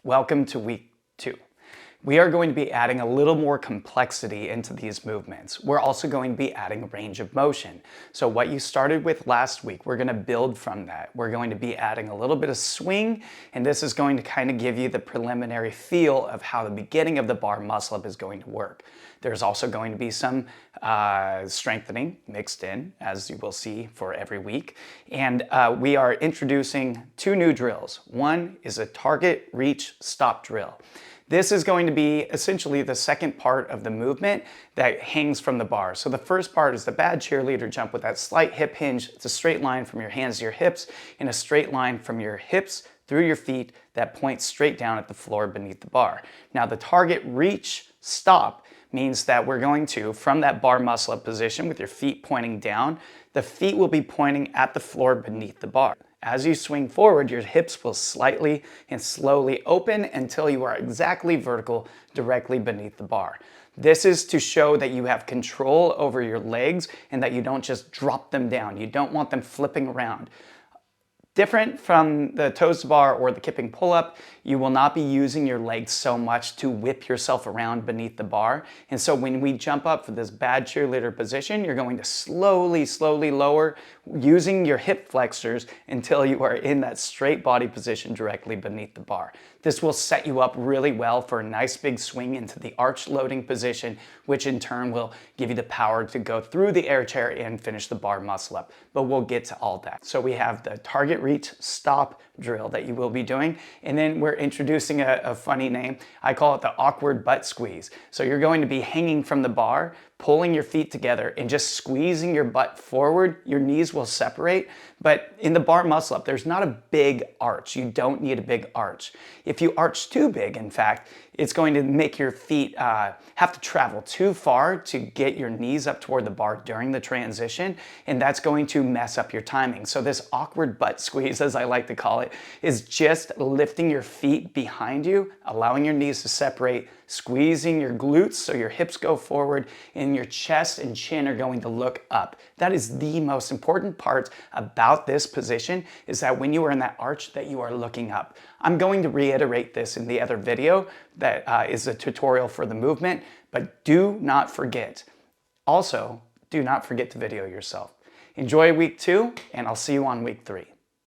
Welcome to week 2. We are going to be adding a little more complexity into these movements. We're also going to be adding range of motion. So what you started with last week, we're going to build from that. We're going to be adding a little bit of swing, and this is going to kind of give you the preliminary feel of how the beginning of the bar muscle up is going to work. There's also going to be some strengthening mixed in, as you will see for every week. And we are introducing 2 new drills. One is a target reach stop drill. This is going to be essentially the second part of the movement that hangs from the bar. So the first part is the bad cheerleader jump with that slight hip hinge. It's a straight line from your hands to your hips and a straight line from your hips through your feet that points straight down at the floor beneath the bar. Now the target reach stop means that we're going to, from that bar muscle up position with your feet pointing down, the feet will be pointing at the floor beneath the bar. As you swing forward, your hips will slightly and slowly open until you are exactly vertical directly beneath the bar. This is to show that you have control over your legs and that you don't just drop them down. You don't want them flipping around. Different from the toes to bar or the kipping pull-up, you will not be using your legs so much to whip yourself around beneath the bar. And so when we jump up for this bad cheerleader position, you're going to slowly lower using your hip flexors until you are in that straight body position directly beneath the bar. This will set you up really well for a nice big swing into the arch loading position, which in turn will give you the power to go through the air chair and finish the bar muscle up. But we'll get to all that. So we have the target reach stop drill that you will be doing, and then we're introducing a funny name. I call it the awkward butt squeeze. So you're going to be hanging from the bar, pulling your feet together and just squeezing your butt forward. Your knees will separate, but in the bar muscle up, there's not a big arch. You don't need a big arch. If you arch too big, in fact, it's going to make your feet have to travel too far to get your knees up toward the bar during the transition, and that's going to mess up your timing. So this awkward butt squeeze, as I like to call it, is just lifting your feet behind you, allowing your knees to separate, squeezing your glutes so your hips go forward and your chest and chin are going to look up. That is the most important part about this position, is that when you are in that arch that you are looking up. I'm going to reiterate this in the other video that is a tutorial for the movement, but do not forget. Also, do not forget to video yourself. Enjoy week 2, and I'll see you on week 3.